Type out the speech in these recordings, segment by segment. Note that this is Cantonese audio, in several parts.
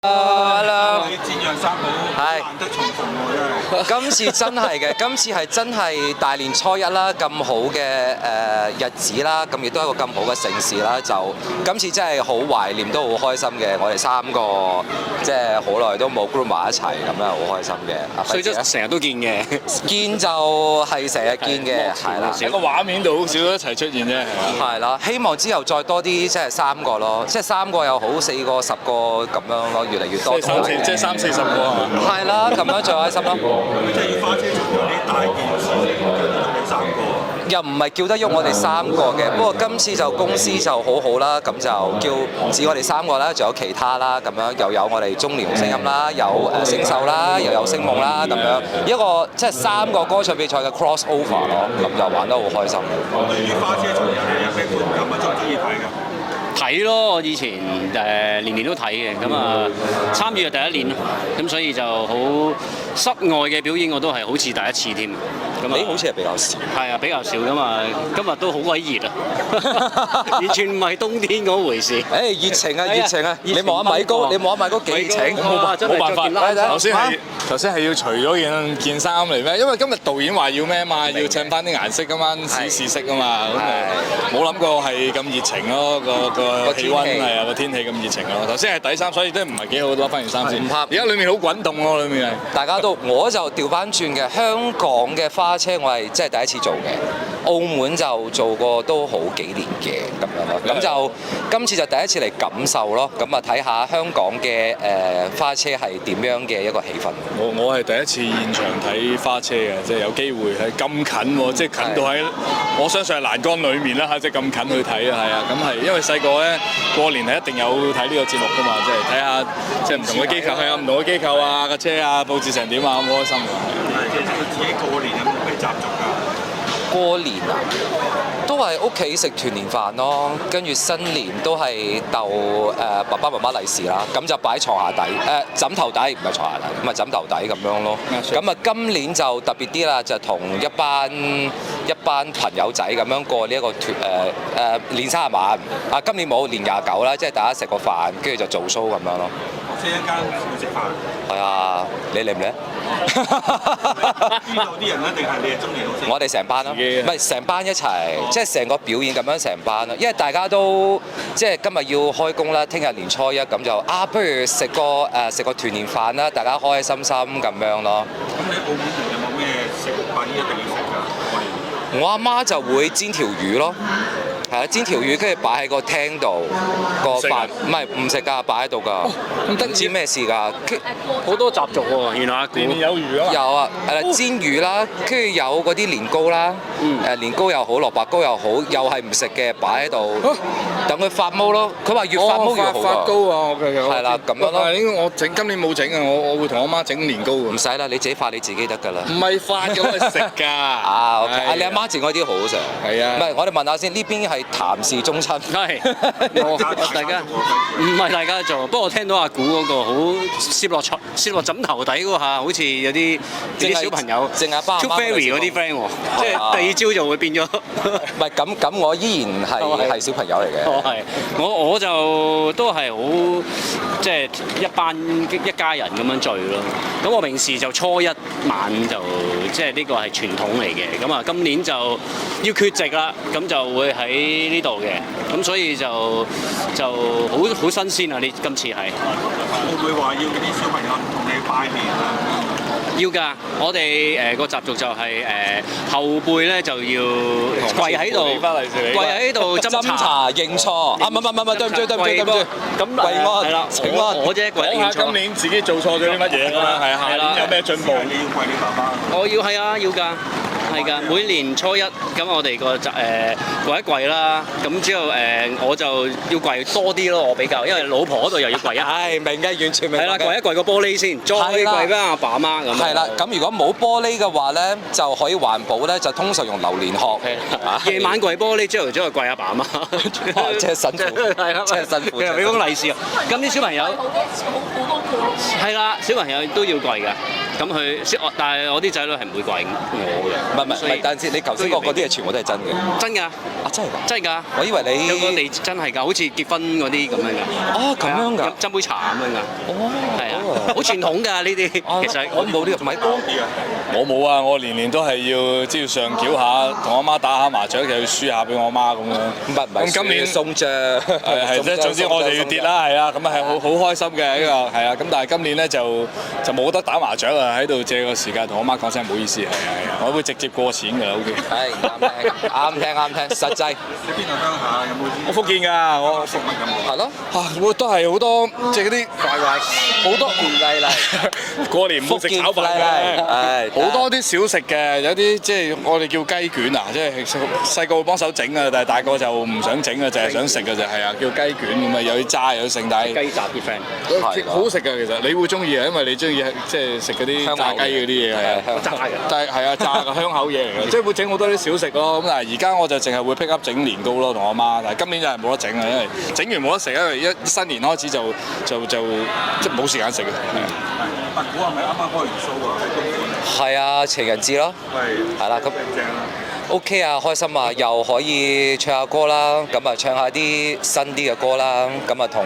Hello，戰讓三寶難得重逢喎，今次真係嘅，今次係真係大年初一啦，咁好嘅日子啦，咁亦都係一個咁好嘅盛事啦，就今次真係好懷念，都好開心嘅。我哋三個即係好耐都冇 group 埋一齊，咁樣好開心嘅。所以成日都見嘅，見就係成日見嘅，係啦。喺個畫面度好少一齊出現啫，係啦，希望之後再多啲，即係三個咯，即係三個又好，四個、10個咁樣咯，越嚟越多。即係30-40個係嘛？係啦，咁樣最開心咯。即係要花車重遊啲大件事，你三個。又唔係叫得喐我哋三個嘅，不過今次就公司就好好啦，咁就叫唔止我哋三個啦，仲有其他啦，咁樣又有我哋中年好聲音啦，有星秀啦，又有星夢啦，咁樣一個即係3個歌唱比賽嘅 cross over 咯，咁就玩得好開心。對於花車重遊你有咩觀感啊？中唔中意睇㗎？睇咯，我以前年年都睇嘅，咁啊參與係第一年咯，咁所以就好室外嘅表演我都係好似第一次添，咁啊好似係比較少。係啊，比較少㗎嘛，今日都好鬼熱啊，完全唔係冬天嗰回事。熱情啊，熱情啊！你望下米高，你望下米高幾熱情，冇辦法。頭先係要除咗件衫嚟咩？因為今日導演話要咩嘛，要襯翻啲顏色咁樣試色啊嘛，咁冇諗過係咁熱情咯，個氣温係啊，個天氣咁熱情咯。頭先係底衫，所以都唔係幾好，攞翻件衫先。而家裡面好滾動喎，裡面係。大家都，我就調翻轉嘅。香港嘅花車我係真係第一次做嘅，澳門就做過都好幾年嘅咁樣咯。咁就今次就第一次嚟感受咯。咁啊睇下香港嘅花車係點樣嘅一個氣氛。我係第一次現場睇花車嘅，即係有機會係咁近喎，即係近到喺我相信係欄杆裡面啦嚇，即係咁近去睇啊，係啊，咁係因為細個咧過年係一定有睇呢個節目㗎嘛，即係睇下即係唔同嘅機構係啊，唔同嘅機構啊架車啊佈置成點啊，好開心㗎。其實佢自己過年有冇咩習俗㗎？過年啊，都係屋企食團年飯咯，跟住新年都係鬥爸爸媽媽利是啦，咁就擺床下底，枕頭底唔係床下底，咁啊枕頭底咁樣咯。咁啊今年就特別啲啦，就同一班朋友仔咁樣過呢一個年30晚，啊今年冇年29啦，即係大家食個飯，跟住就做 show 咁樣咯。即係一間會食飯。係啊，你嚟唔嚟？邊度啲人咧？定係你係中年好聲？我哋成班咯，唔係成班一齊，即係成個表演咁樣成班咯。因為大家都即係今日要開工啦，聽日年初一咁就不如食個團年飯啦，大家開開心心咁樣咯。咁你澳門人有冇咩食品一定要食㗎？我阿媽就會煎條魚咯。係啊，煎條魚跟住擺喺個廳度，個飯唔係唔食㗎，擺喺度㗎，唔知咩事㗎。好多習俗喎，原來年年有餘啊嘛。有啊，煎魚啦，跟住有嗰啲年糕啦，年糕又好，蘿蔔糕又好，又係唔食嘅，擺喺度，等佢發毛咯。佢話越發毛越好㗎。發糕啊，係啦，咁樣咯。我今年冇整啊，我會同我媽整年糕㗎。唔使啦，你自己發你自己得㗎啦。唔係發嘅，我係食㗎。OK，你阿媽整嗰啲好好食。係啊。唔係，我哋問下先，呢邊係譚氏宗親。係，大家唔係大家做，不過我聽到阿古嗰個好攝落枕頭底嗰下，好似有啲小朋友，淨係爸 Tooth Fairy 嗰啲 friend 喎，即係第二朝就會變咗。唔係咁，我依然係小朋友嚟嘅。係，我就都係好即係一家人咁樣聚咯。咁我平時就初一晚就即係呢個係傳統嚟嘅。咁啊，今年就要缺席啦，咁就會喺呢度嘅。咁所以就好新鮮啊！今次係會唔會話要嗰啲小朋友同你拜年啊？要㗎，我哋個習俗就係後輩咧就要跪喺度，跪喺度斟茶認錯。唔係，對唔住。咁跪安係啦，請安。我啫，跪認錯。今年自己做錯咗啲乜嘢啦？係下年有咩進步？你要跪你爸爸。我要係啊，要㗎。係㗎，每年初一咁我哋個跪一跪啦，咁之後我就要跪多啲咯，我比較，因為老婆嗰度又要跪一。係明嘅，完全明。係啦，跪一跪個玻璃先，再跪翻阿爸阿媽咁。係啦，咁如果冇玻璃嘅話咧，就可以環保咧，就通常用榴蓮殼。夜晚跪玻璃，朝頭早就跪阿爸阿媽。真係辛苦。係啦，真係辛苦。俾封利是啊！咁啲小朋友。好多係啦，小朋友都要跪㗎。咁但係我啲仔女係唔會跪我嘅。唔係，但係你頭先講嗰啲嘢全部都係真嘅。真㗎？啊，真係㗎？真係㗎？我以為你有個地真係㗎，好似結婚嗰啲咁樣㗎。哦，咁樣㗎？斟杯茶咁樣㗎。哦，係啊，好傳統㗎呢啲。其實我冇呢個，唔係多啲啊。我冇啊！我年年都係要即係上繳下，同阿媽打下麻雀，又要輸下俾我媽咁樣。唔係，咁今年送獎係即係總之我哋要跌啦，係啊，咁啊係好開心嘅呢個係啊，咁但係今年咧就冇得打麻雀啊，喺度借個時間同我媽講聲唔好意思，係啊，我會直接過錢㗎啦，OK。係啱聽，實際。你邊度鄉下有冇啲？我福建㗎，我食物有冇？係咯，我都係好多即係嗰啲好多過年唔好食炒飯嘅，好多啲小食嘅，有啲即係我哋叫雞卷啊，即係細個會幫手整啊，但係大個就唔想整啊，淨係想食嘅就係啊，叫雞卷咁啊，有啲渣有啲剩，但係雞雜啲 friend 好食㗎，其實你會中意啊，因為你中意即係食嗰啲炸雞嗰啲嘢係啊，炸嘅，但係係啊炸嘅香口嘢嚟嘅，即係會整好多啲小食咯。咁但係而家我就淨係會 pick up 整年糕咯，同我媽。但係今年就係冇得整啊，因為整完冇得食，因為一新年開始就即係冇時間食嘅。八股係咪啱啱開完 show 啊？喺東莞。係啊，情人節咯。係啦，咁正啦。OK 啊，開心啊，又可以唱下歌啦，咁啊唱下啲新啲嘅歌啦，咁啊同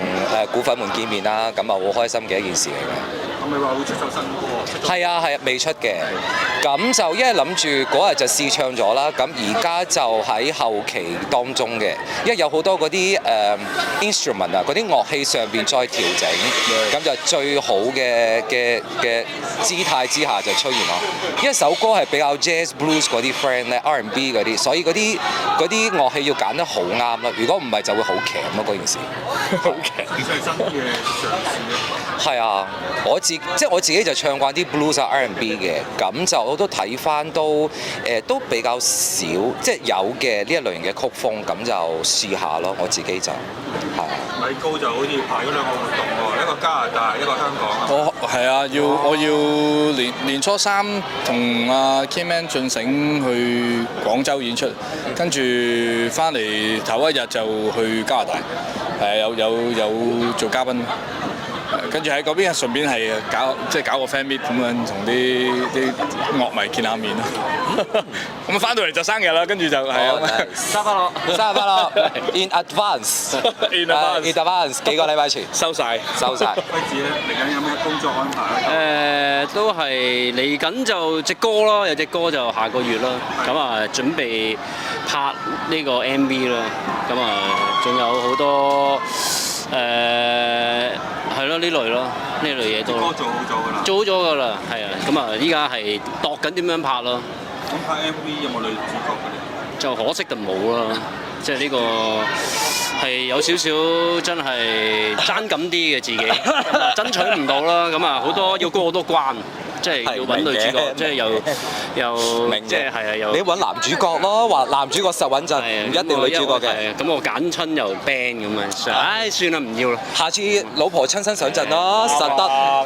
股粉們見面啦，咁啊好開心嘅一件事嚟嘅。係咪話會出首新歌？係啊，未出嘅，咁就因為諗住嗰日就試唱咗啦，咁而家就喺後期當中嘅，因為有好多嗰啲instrument 啊，嗰啲樂器上邊再調整，咁就最好嘅姿態之下就出現咯。一首歌係比較 jazz blues 嗰啲 friend 咧 R&B 嗰啲，所以嗰啲樂器要揀得好啱咯。如果唔係就會好騎咯嗰件事。好嘅。最新嘅嘗試。係啊，我自己就唱慣啲 blues 啊 R&B 嘅，咁就我都睇翻都比較少，即係有嘅呢一類型嘅曲風，咁就試下咯。我自己就係。米高就好似排咗兩個活動喎，一個加拿大，一個香港。係啊，我要年初三同阿 Kman 進城去廣州演出，跟住翻嚟頭一日就去加拿大，有做嘉賓。跟住喺嗰邊順便係搞個 fan meet 咁樣，同啲樂迷見下面咯。咁翻到嚟就生日啦，跟住就係啊，生日快樂 ！In advance，in advance，幾個禮拜前收晒。輝子咧，嚟緊有咩工作安排咧？都係嚟緊就隻歌咯，有隻歌就下個月啦。咁啊，準備拍呢個 MV 啦。咁啊，仲有好多係咯，呢類嘢都歌做好咗㗎啦。做好咗㗎啦，係啊。咁啊，依家係度緊點樣拍咯。咁拍 MV 有冇女主角嗰啲？就可惜就冇啦，即係呢個係有少少真係爭緊啲嘅自己，爭取唔到啦。咁啊，好多要過好多關。即係要揾女主角，即係又即係係啊，又你揾男主角咯，話男主角實穩陣，唔一定女主角嘅。咁我揀親又 band 咁啊，唉算啦，唔要啦。下次老婆親身上陣咯，實得。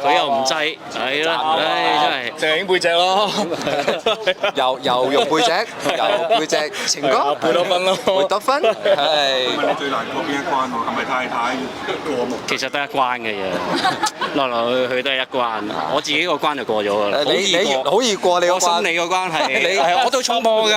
佢又唔制，係啦，唉真係。淨係影背脊咯，又用背脊，又背脊情歌，背多分咯，背多分。係。問你最難過邊一關喎？係咪太太過目？其實得一關嘅嘢，來去都係一關。我自己個關就過咗㗎啦，好易過你個關。我心理個關係，我都衝破㗎。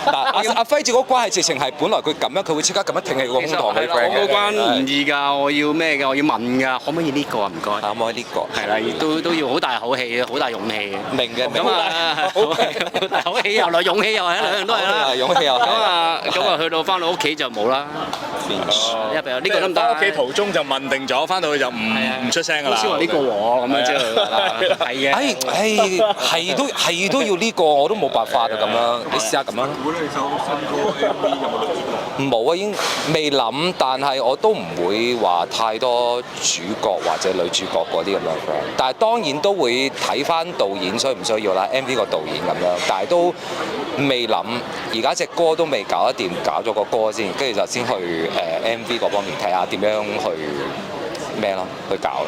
嗱，阿輝子嗰關係直情係本來佢咁樣，佢會即刻咁樣挺起個胸膛去 friend 嘅。我個關唔易㗎，我要咩㗎？我要問㗎，可唔可以呢個啊？唔該。可唔可以呢個？係啦，都要好大口氣，好大勇氣。明嘅。咁啊，好大口氣又來，勇氣又係，兩樣都係啦。勇氣又係。咁啊，去到翻到屋企就冇啦。呢個得唔得？屋企途中就問定咗，翻到去就唔出聲㗎啦。先話呢個喎，咁樣之類。係嘅。係都要呢個，我都冇辦法啊咁樣。你試下咁樣。如果你首新歌 MV 有冇女主角？冇啊，已經未諗，但係我都唔會話太多主角或者女主角嗰啲咁樣。但係當然都會睇翻導演需唔需要啦，MV 個導演咁樣。但係都未諗，而家隻歌都未搞得掂，搞咗個歌先，跟住就先去MV 嗰方面睇下點樣去咩咯，去搞咯。